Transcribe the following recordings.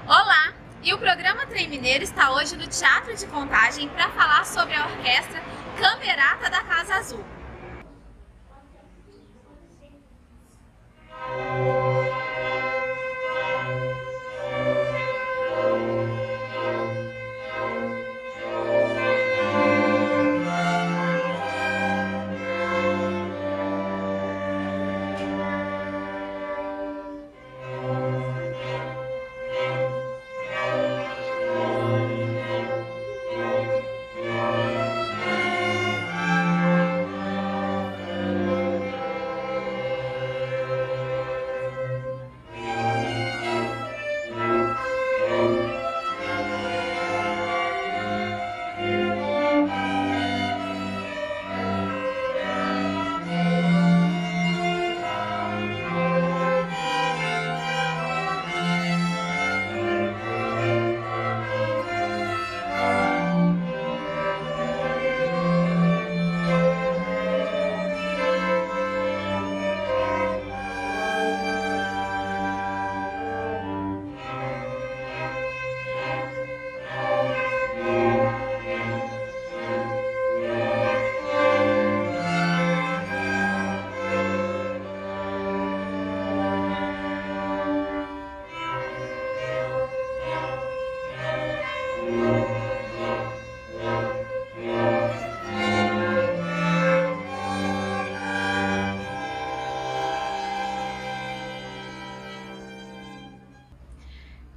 Olá! E o programa Trem Mineiro está hoje no Teatro de Contagem para falar sobre a orquestra Camerata da Casa Azul.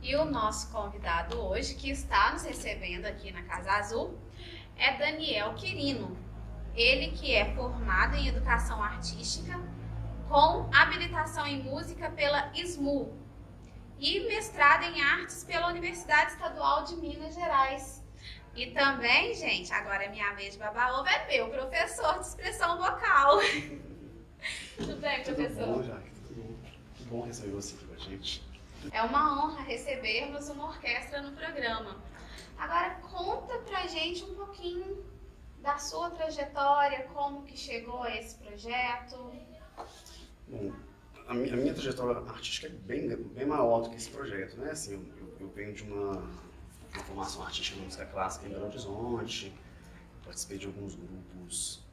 E o nosso convidado hoje, que está nos recebendo aqui na Casa Azul, é Daniel Quirino. Ele que é formado em Educação Artística, com habilitação em Música pela SMU e mestrado em Artes pela Universidade Estadual de Minas Gerais. E também, gente, agora é minha vez de babar ovo, é meu professor de expressão vocal. Tudo bem, professor? Tudo bom, Jaque? Tudo bom. Que bom receber você aqui com a gente. É uma honra recebermos uma orquestra no programa. Agora, conta pra gente um pouquinho da sua trajetória, como que chegou a esse projeto. Bom, a minha trajetória artística é bem maior do que esse projeto, né? Assim, eu venho de uma formação artística de música clássica em Belo Horizonte, participei de alguns grupos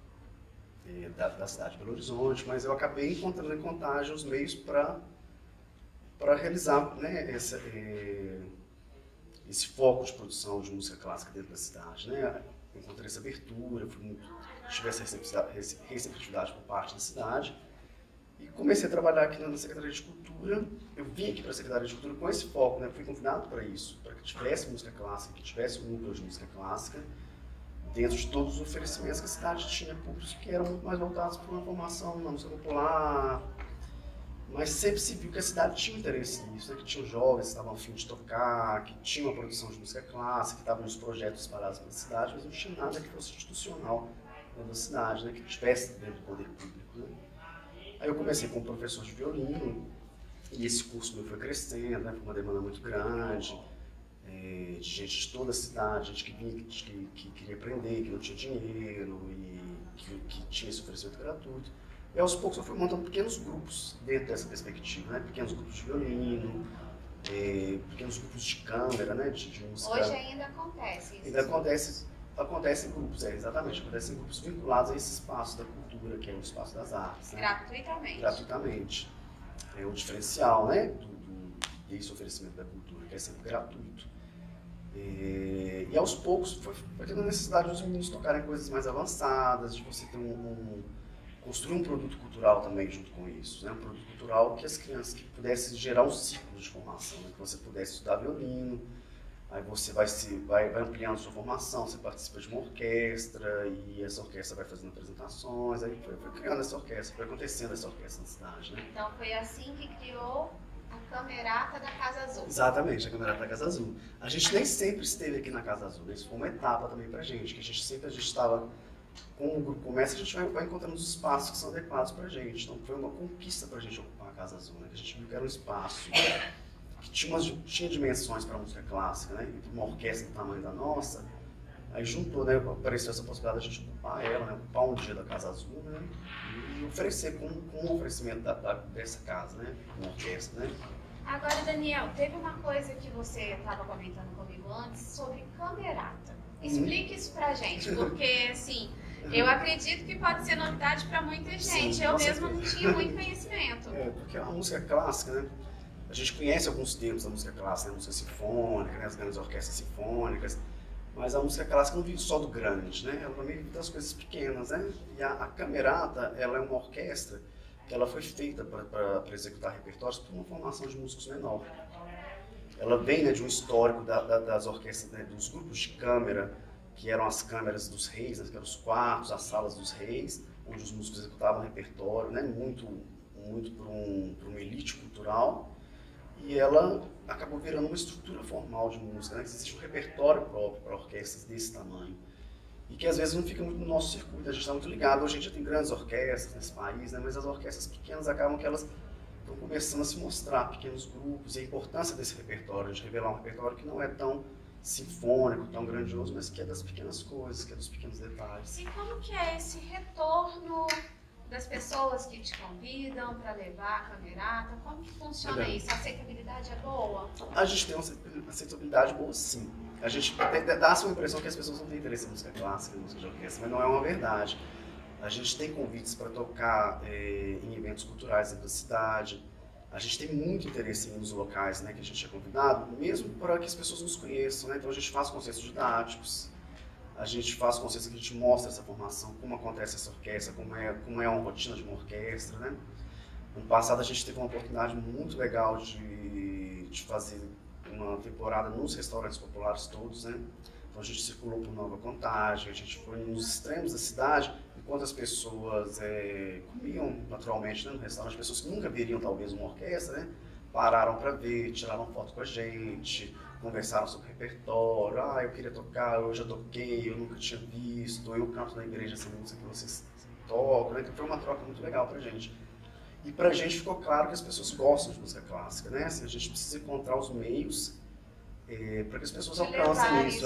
da cidade de Belo Horizonte, mas eu acabei encontrando em Contagem os meios para realizar, né, esse foco de produção de música clássica dentro da cidade, né? Encontrei essa abertura, tive essa receptividade por parte da cidade e comecei a trabalhar aqui na Secretaria de Cultura. Eu vim aqui para a Secretaria de Cultura com esse foco, né? Fui convidado para isso, para que tivesse música clássica, que tivesse um núcleo de música clássica dentro de todos os oferecimentos que a cidade tinha públicos que eram muito mais voltados para uma formação na música popular. Mas sempre se viu que a cidade tinha interesse nisso, né? Que tinham jovens que estavam a fim de tocar, que tinha uma produção de música clássica, que estavam nos projetos espalhados pela cidade, mas não tinha nada que fosse institucional dentro da cidade, né? Que tivesse dentro do poder público, né? Aí eu comecei como professor de violino, e esse curso meu foi crescendo, né? Foi uma demanda muito grande, de gente de toda a cidade, gente que vinha, que queria aprender, que não tinha dinheiro, e que tinha esse oferecimento gratuito. E aos poucos eu fui montando pequenos grupos dentro dessa perspectiva, né? Pequenos grupos de violino, pequenos grupos de câmera, né? De música. Hoje ainda acontece isso? Ainda acontece em grupos, exatamente. Acontece em grupos vinculados a esse espaço da cultura, que é o espaço das artes. Né? Gratuitamente? Gratuitamente. É o diferencial, né? Desse oferecimento da cultura, que é sempre gratuito. E aos poucos foi tendo a necessidade dos meninos tocarem coisas mais avançadas, de você ter construir um produto cultural também junto com isso, né? Um produto cultural que as crianças que pudessem gerar um ciclo de formação, né? Que você pudesse estudar violino, aí você vai ampliando sua formação, você participa de uma orquestra e essa orquestra vai fazendo apresentações, aí foi criando essa orquestra, foi acontecendo essa orquestra na cidade, né? Então foi assim que criou A Camerata da Casa Azul. Exatamente, a Camerata da Casa Azul. A gente nem sempre esteve aqui na Casa Azul, né? Isso foi uma etapa também pra gente, que a gente estava, como o grupo começa, a gente vai encontrando os espaços que são adequados pra gente. Então foi uma conquista pra gente ocupar a Casa Azul, né? Que a gente viu que era um espaço que tinha dimensões para música clássica, né? E uma orquestra do tamanho da nossa, aí juntou, né? Apareceu essa possibilidade de a gente ocupar ela, né? Ocupar um dia da Casa Azul, né? E oferecer com um oferecimento dessa casa, né? Uma orquestra, né? Agora, Daniel, teve uma coisa que você estava comentando comigo antes sobre camerata. Explique isso pra gente, porque assim, eu acredito que pode ser novidade para muita gente. Sim, eu mesma não tinha muito conhecimento. Porque a música clássica, né? A gente conhece alguns termos da música clássica, né? A música sinfônica, né? As grandes orquestras sinfônicas, mas a música clássica não vive só do grande, né? Ela também vive das coisas pequenas, né? E a camerata, ela é uma orquestra que ela foi feita para executar repertórios por uma formação de músicos menor. Ela vem, né, de um histórico das orquestras, né, dos grupos de câmara, que eram as câmaras dos reis, né, que eram os quartos, as salas dos reis, onde os músicos executavam repertório, né, muito para uma elite cultural. E ela acabou virando uma estrutura formal de música, né, que existe um repertório próprio para orquestras desse tamanho. E que às vezes não fica muito no nosso circuito, a gente está muito ligado. Hoje em dia tem grandes orquestras nesse país, né, mas as orquestras pequenas acabam que elas estão começando a se mostrar, pequenos grupos, e a importância desse repertório, de revelar um repertório que não é tão sinfônico, tão grandioso, mas que é das pequenas coisas, que é dos pequenos detalhes. E como que é esse retorno das pessoas que te convidam para levar a camerata? Como que funciona isso? A aceitabilidade é boa? A gente tem uma aceitabilidade boa, sim. A gente dá uma impressão que as pessoas não têm interesse em música clássica, em música de orquestra, mas não é uma verdade. A gente tem convites para tocar em eventos culturais dentro da cidade. A gente tem muito interesse em ir nos locais, né, que a gente é convidado, mesmo para que as pessoas nos conheçam, né? Então a gente faz concertos didáticos, a gente faz concertos que a gente mostra essa formação, como acontece essa orquestra, como é uma rotina de uma orquestra, né? Ano passado a gente teve uma oportunidade muito legal de fazer uma temporada nos restaurantes populares todos, né? Então a gente circulou por Nova Contagem, a gente foi nos extremos da cidade, enquanto as pessoas comiam naturalmente, né, no restaurante, pessoas que nunca veriam talvez uma orquestra, né? Pararam para ver, tiraram foto com a gente, conversaram sobre repertório, eu queria tocar, eu já toquei, eu nunca tinha visto, eu canto na igreja essa música que vocês tocam, né? Então foi uma troca muito legal pra gente. E pra gente ficou claro que as pessoas gostam de música clássica, né? Assim, a gente precisa encontrar os meios para que as pessoas alcancem isso.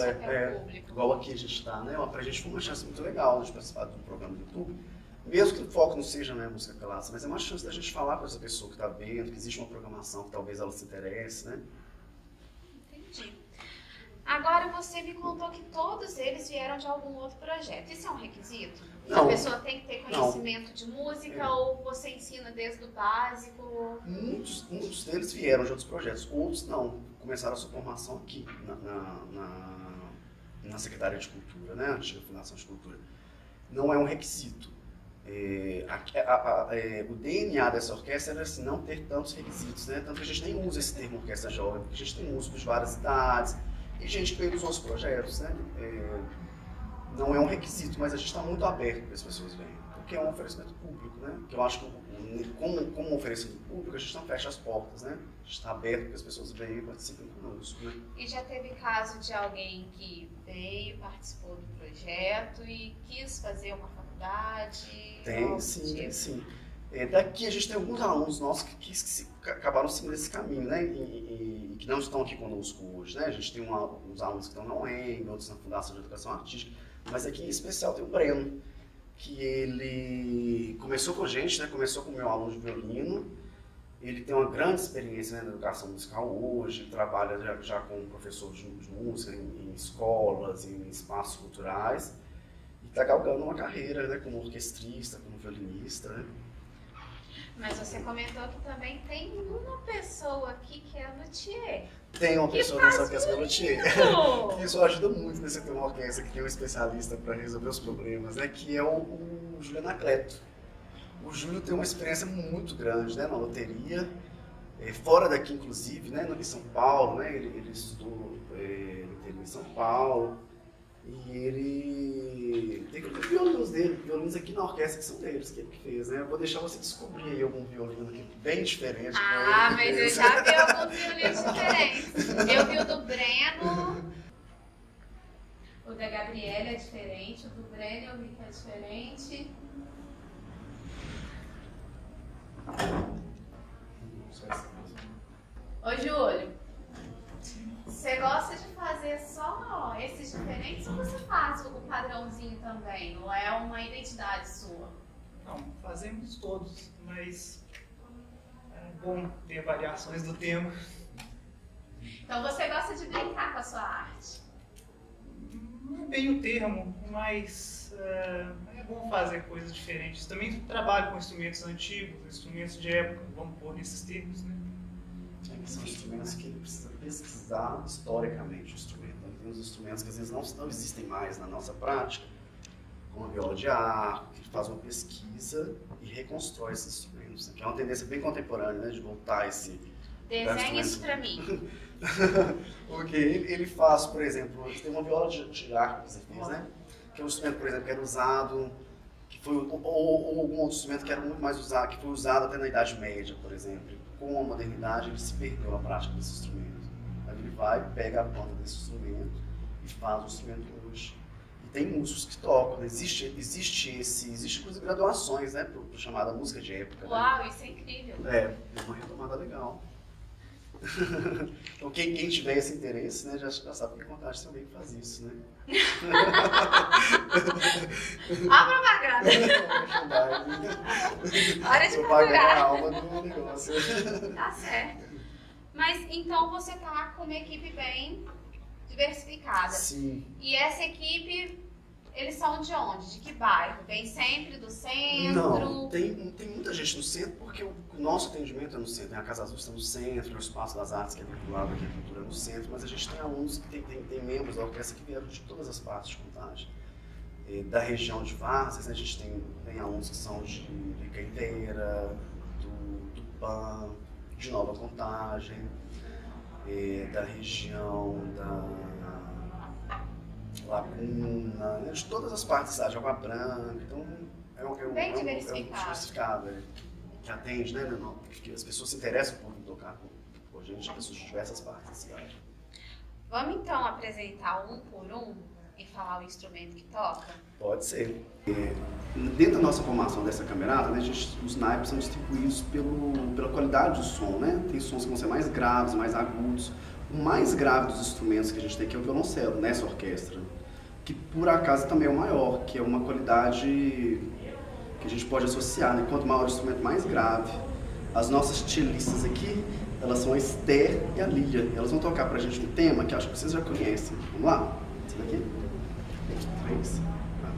Igual aqui a gente está, né? Pra gente foi uma chance muito legal de participar de um programa do YouTube, mesmo que o foco não seja, né, música clássica, mas é uma chance da gente falar com essa pessoa que está vendo, que existe uma programação que talvez ela se interesse, né? Entendi. Agora você me contou que todos eles vieram de algum outro projeto. Isso é um requisito? Não. A pessoa tem que ter conhecimento de música ou você ensina desde o básico? Muitos deles vieram de outros projetos, outros não. Começaram a sua formação aqui, na Secretaria de Cultura, né? A antiga Fundação de Cultura. Não é um requisito. O DNA dessa orquestra era assim, não ter tantos requisitos, né? Tanto que a gente nem usa esse termo orquestra jovem, porque a gente tem músicos de várias idades e gente que veio dos outros projetos, né? Não é um requisito, mas a gente está muito aberto para que as pessoas venham, porque é um oferecimento público, né? Que eu acho que como um oferecimento público, a gente não fecha as portas, né? A gente está aberto para que as pessoas venham e participem conosco, né? E já teve caso de alguém que veio, participou do projeto e quis fazer uma faculdade? Tem sim. Daqui a gente tem alguns alunos nossos que acabaram seguindo esse caminho, né? E que não estão aqui conosco hoje, né? A gente tem uns alunos que estão na UEM, outros na Fundação de Educação Artística, mas aqui em especial tem o Breno, que ele começou com a gente, né? Começou com o meu aluno de violino. Ele tem uma grande experiência, né, na educação musical hoje, trabalha já como professor de música em escolas, em espaços culturais, e está galgando uma carreira, né, como orquestrista, como violinista, né? Mas você comentou que também tem uma pessoa aqui que é luthier. Tem uma pessoa nessa orquestra que é luthier. Isso ajuda muito, né, você ter uma orquestra que tem um especialista para resolver os problemas, né, que é o Júlio Anacleto. O Júlio tem uma experiência muito grande, né, na loteria, fora daqui inclusive, né, em São Paulo, né, ele estudou loteria em São Paulo, E ele tem os violinos dele, violinos aqui na orquestra que são deles, que ele que fez, né? Eu vou deixar você descobrir aí algum violino aqui bem diferente. Ah, mas eu já vi alguns violinos diferentes. Eu vi o do Breno, o da Gabriela é diferente, o do Breno eu vi que é diferente. Ô, Júlio, você gosta de fazer só esses diferentes ou você faz o padrãozinho também? Ou é uma identidade sua? Não, fazemos todos, mas é bom ter variações do tema. Então você gosta de brincar com a sua arte? Não é bem o termo, mas é bom fazer coisas diferentes. Também trabalho com instrumentos antigos, instrumentos de época, vamos pôr nesses termos, né? São instrumentos que ele precisa pesquisar historicamente o instrumento. Então, tem uns instrumentos que às vezes não existem mais na nossa prática, como a viola de arco, que faz uma pesquisa e reconstrói esses instrumentos, né? Que é uma tendência bem contemporânea, né, de voltar esse... Desenha isso pra mim. Porque ele faz, por exemplo, tem uma viola de arco que você fez, né? Que é um instrumento, por exemplo, que era usado, que foi, ou algum outro instrumento que era muito mais usado, que foi usado até na Idade Média, por exemplo. Com a modernidade, ele se perdeu a prática desse instrumento. Aí ele vai, pega a ponta desse instrumento e faz o instrumento hoje. E tem músicos que tocam, né? Existe inclusive graduações, né, para chamada música de época. Uau, né? isso é incrível. É uma retomada legal. Então quem tiver esse interesse, né, já sabe que Contagem tem alguém que faz isso, né? A propaganda. Hora de procurar. A alma do negócio. Tá certo. Mas então você tá com uma equipe bem diversificada. Sim. E essa equipe, eles são de onde? De que bairro? Vem sempre do centro? Não, tem muita gente no centro, porque o nosso atendimento é no centro. A Casa Azul está no centro, o Espaço das Artes, que é vinculado aqui à cultura, é no centro, mas a gente tem alunos que tem membros da orquestra que vieram de todas as partes de Contagem. Da região de Várzeas, né, a gente tem alunos que são de Caeteira, do Tupã, de Nova Contagem, da região da Laguna, né, de todas as partes da cidade, Água Branca. Então Bem é um diversificado. que atende, né, que as pessoas se interessam por tocar com a gente, pessoas de diversas partes da cidade. Vamos então apresentar um por um e falar o instrumento que toca? Pode ser. Dentro da nossa formação dessa camerata, né, os naipes são distribuídos pela qualidade do som, né? Tem sons que vão ser mais graves, mais agudos. O mais grave dos instrumentos que a gente tem aqui é o violoncelo, nessa orquestra, que por acaso também é o maior, que é uma qualidade que a gente pode associar, né? Quanto maior o instrumento, mais grave. As nossas cellistas aqui, elas são a Esther e a Lília. Elas vão tocar pra gente um tema que acho que vocês já conhecem. Vamos lá? Esse daqui? 3, 4.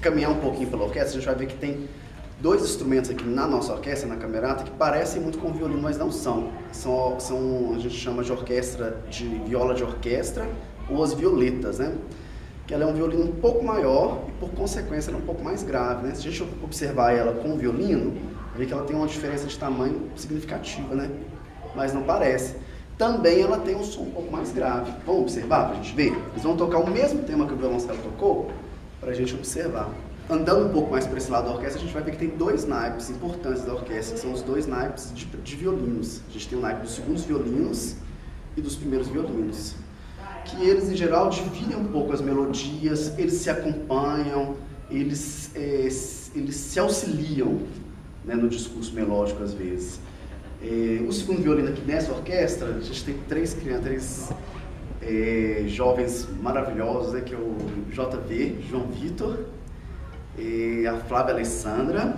Caminhar um pouquinho pela orquestra, a gente vai ver que tem dois instrumentos aqui na nossa orquestra, na camerata, que parecem muito com violino, mas não são. A gente chama de orquestra, de viola de orquestra, ou as violetas, né? Que ela é um violino um pouco maior e, por consequência, ela é um pouco mais grave, né? Se a gente observar ela com o violino, vê que ela tem uma diferença de tamanho significativa, né? Mas não parece. Também ela tem um som um pouco mais grave. Vamos observar para a gente ver? Eles vão tocar o mesmo tema que o violoncelo tocou, para a gente observar. Andando um pouco mais para esse lado da orquestra, a gente vai ver que tem dois naipes importantes da orquestra, que são os dois naipes de violinos. A gente tem o naipe dos segundos violinos e dos primeiros violinos, que eles, em geral, dividem um pouco as melodias, eles se acompanham, eles se auxiliam, né, no discurso melódico, às vezes. O segundo violino aqui nessa orquestra, a gente tem três jovens maravilhosos, né, que é o JV, João Vitor, a Flávia Alessandra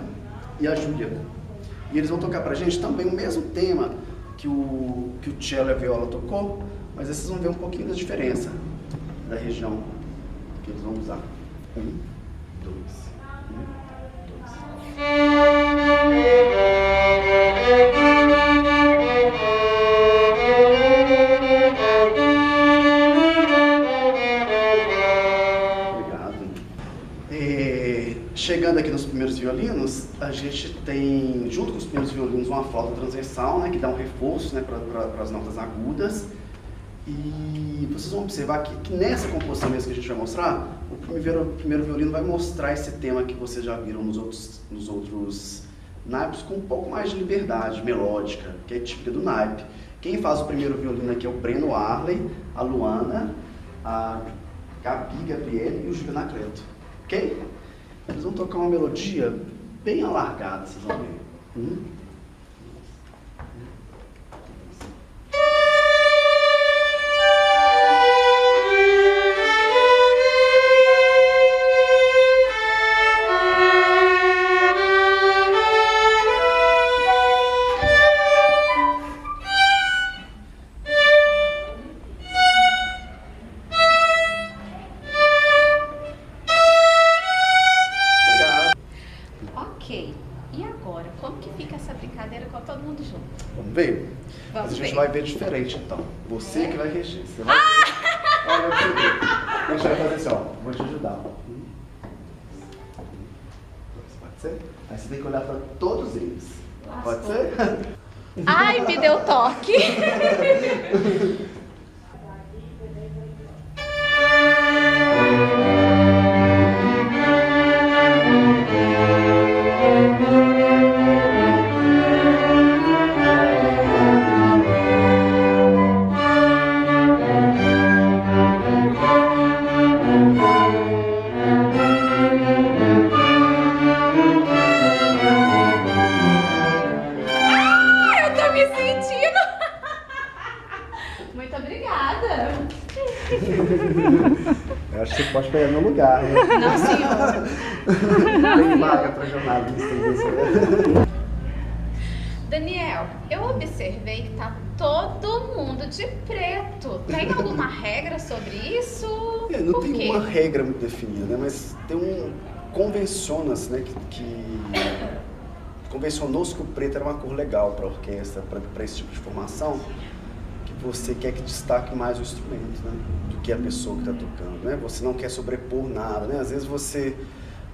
e a Júlia. E eles vão tocar pra gente também o mesmo tema que o cello e a viola tocou, mas vocês vão ver um pouquinho da diferença da região que eles vão usar. 1, 2, 1, 2. primeiros violinos, a gente tem, junto com os primeiros violinos, uma flauta transversal, né, que dá um reforço, né, para as notas agudas. E vocês vão observar que nessa composição mesmo que a gente vai mostrar, o primeiro violino vai mostrar esse tema que vocês já viram nos outros naipes, com um pouco mais de liberdade melódica, que é típica do naipe. Quem faz o primeiro violino aqui é o Breno Arley, a Luana, a Gabi Gabriele e o Júlio Anacleto. Ok? Eles vão tocar uma melodia bem alargada, vocês vão ver. E agora, como que fica essa brincadeira com todo mundo junto? Vamos ver? Vamos Mas a gente ver. vai ver diferente então. Você que vai reger. Você vai ver. Olha, pra você ver. A gente vai fazer assim, ó. Vou te ajudar. Pode ser? Aí você tem que olhar para todos eles. Pode ser? Ai, me deu toque! Muito obrigada. Eu acho que você pode pegar meu lugar, né? Não, senhor. Tem vaga para jornalista. Daniel, eu observei que tá todo mundo de preto. Tem alguma regra sobre isso? Não Por tem quê? uma regra muito definida, né? Mas tem convenciona-se, né? Convencionou-se que o preto era uma cor legal para a orquestra, para esse tipo de formação, que você quer que destaque mais o instrumento, né? Do que a pessoa que está tocando, né? Você não quer sobrepor nada, né? Às vezes você...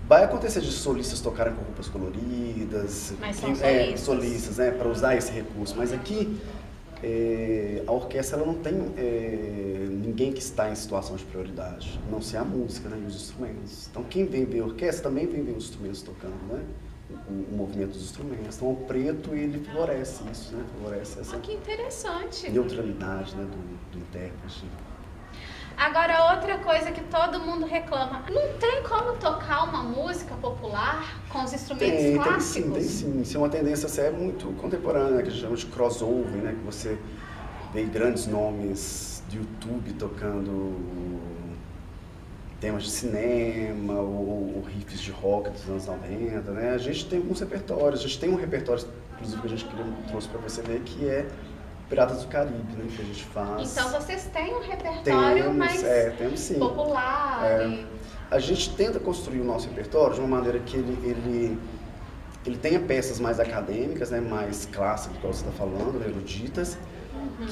Vai acontecer de solistas tocarem com roupas coloridas, Mas são solistas. solistas, né? Para usar esse recurso. Mas aqui, a orquestra ela não tem ninguém que está em situação de prioridade, a não ser a música, né? E os instrumentos. Então quem vem ver a orquestra também vem ver os instrumentos tocando, né? O movimento dos instrumentos. Então o preto ele favorece isso, né? Favorece essa Que interessante. neutralidade, né? do intérprete. Agora, outra coisa que todo mundo reclama. Não tem como tocar uma música popular com os instrumentos clássicos? Tem sim. Isso é uma tendência muito contemporânea, que a gente chama de crossover, né? Que você vê grandes nomes do YouTube tocando temas de cinema ou riffs de rock dos anos 90, né? A gente tem alguns repertórios, a gente tem um repertório, inclusive, que a gente trouxe para você ver, que é Piratas do Caribe, né? Que a gente faz. Então vocês têm um repertório mais temos sim. popular. A gente tenta construir o nosso repertório de uma maneira que ele tenha peças mais acadêmicas, né? Mais clássicas, como você está falando, eruditas,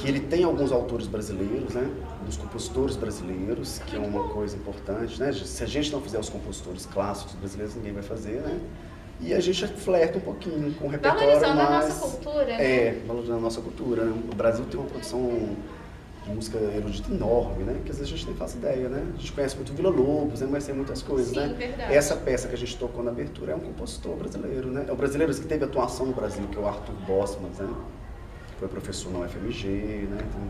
que ele tem alguns autores brasileiros, né? Alguns compositores brasileiros, que é uma coisa importante, né? Se a gente não fizer os compositores clássicos brasileiros, ninguém vai fazer, né? E a gente flerta um pouquinho com o repertório Valorizando mais... a nossa cultura, né? Valorizando a nossa cultura, né? O Brasil tem uma produção de música erudita enorme, né? Que às vezes a gente nem faz ideia, né? A gente conhece muito Vila Lobos, né? Mas tem muitas coisas, Sim, né? verdade. Essa peça que a gente tocou na abertura é um compositor brasileiro, né? É um brasileiro que teve atuação no Brasil, que é o Arthur Bosman, né? Que foi professor na UFMG, né? Então,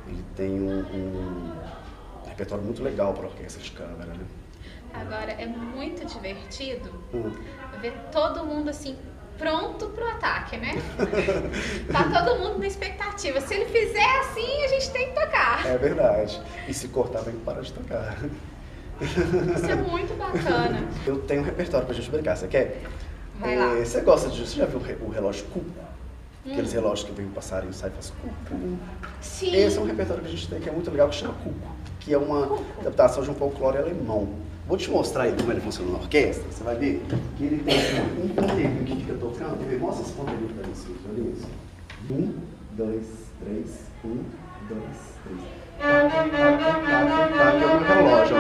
ele tem um repertório muito legal para orquestra de câmara, né? Agora, é muito divertido ver todo mundo assim, pronto pro ataque, né? Tá todo mundo na expectativa. Se ele fizer assim, a gente tem que tocar. É verdade. E se cortar, tem que parar de tocar. Isso é muito bacana. Eu tenho um repertório pra gente brincar, você quer? Vai lá. Você gosta de... Você já viu o relógio Cuco? Aqueles relógios que vem um passarinho, sai e faz Cuco. Sim. Esse é um repertório que a gente tem que é muito legal, que chama Cuco, que é uma adaptação de um folclore alemão. Vou te mostrar aí como ele funciona na orquestra, você vai ver que ele tem um ponteiro que fica tocando. Quer ver? Mostra esse ponteiro pra mim, olha isso. 1, 2, 3, 1, 2, 3. Tá, aqui é o meu relógio, ó.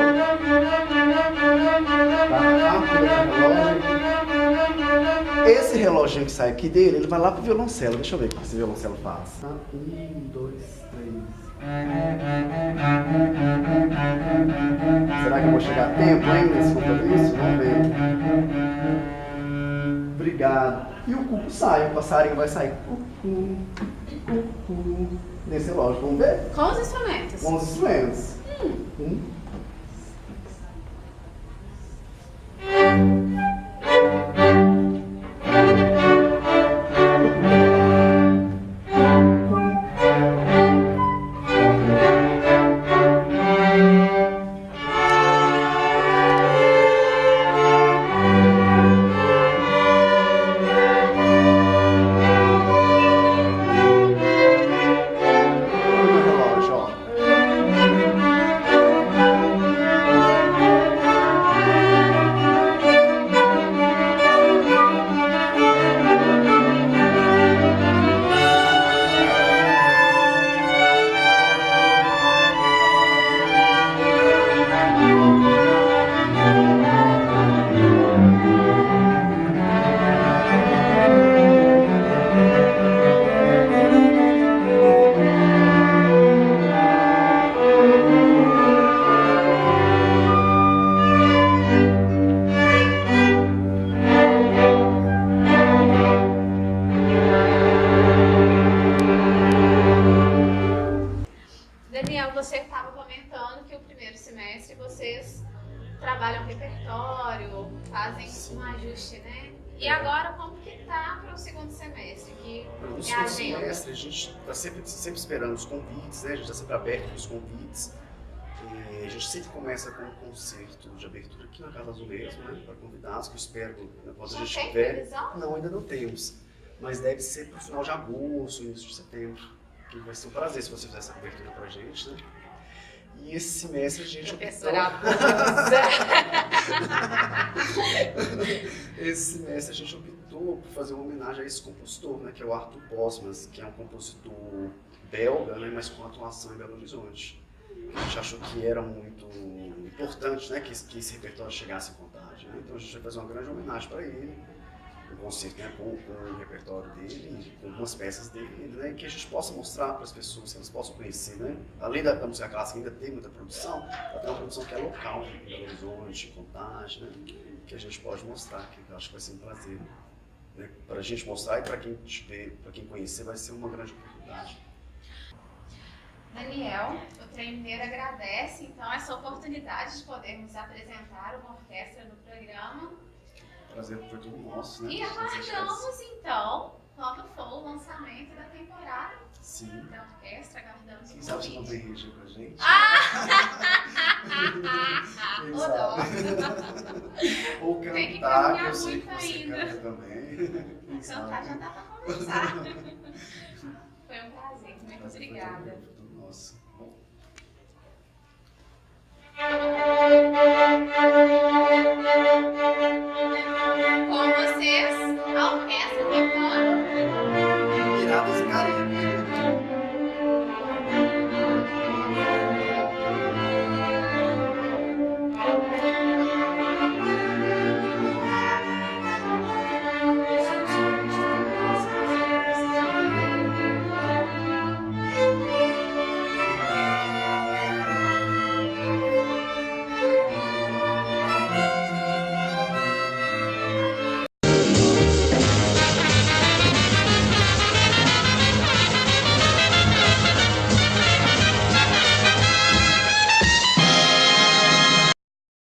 Tá, rápido o relógio. Esse reloginho que sai aqui dele, ele vai lá pro violoncelo. Deixa eu ver o que esse violoncelo faz. 1, 2, 3. Será que eu vou chegar a tempo ainda se for fazer isso? Vamos ver. Obrigado. E o cuco sai, o passarinho vai sair. Cucu, cucu. Nesse relógio, vamos ver? Com os instrumentos. Com os instrumentos. Daniel, você estava comentando que o primeiro semestre vocês trabalham repertório, fazem um ajuste, né? E agora como que tá para o segundo semestre? Que No é a segundo agenda? semestre, a gente está sempre esperando os convites, né? A gente está sempre aberto para os convites. A gente sempre começa com um concerto de abertura aqui na Casa Azul mesmo, né? Para convidados, que eu espero, quando a Já gente tem tiver... previsão? Não, ainda não temos. Mas deve ser para o final de agosto, início de setembro. Que vai ser um prazer se você fizer essa cobertura para a gente, né? E esse semestre a gente Professora Esse semestre a gente optou por fazer uma homenagem a esse compositor, né? Que é o Arthur Bosmans, que é um compositor belga, né? Mas com atuação em Belo Horizonte. A gente achou que era muito importante, né? Que esse repertório chegasse em Contagem, né? Então a gente vai fazer uma grande homenagem para ele. Um concerto, né, com o repertório dele, com algumas peças dele, né, que a gente possa mostrar para as pessoas, que elas possam conhecer, né? Além da música clássica ainda tem muita produção, ela tem uma produção que é local, em Belo Horizonte, Contagem, né, que a gente pode mostrar, que eu acho que vai ser um prazer, né, para a gente mostrar e para quem para quem conhecer vai ser uma grande oportunidade. Daniel, o Trem Mineiro agradece então essa oportunidade de podermos apresentar uma orquestra no programa. Prazer foi tudo nosso, né? E aguardamos então, quando for o lançamento da temporada Sim. da orquestra, aguardamos Quem o sabe você não convite. vem reger com a gente? Quem Ô, sabe? dó. Ou Tem que cantar, que caminhar eu sei muito que você ainda. canta também. Quem sabe? Cantar já dá pra conversar. Foi um prazer, muito Prazer foi obrigada. todo meu, foi tudo nosso. Bom. Com vocês, a Orquestra Tectônica.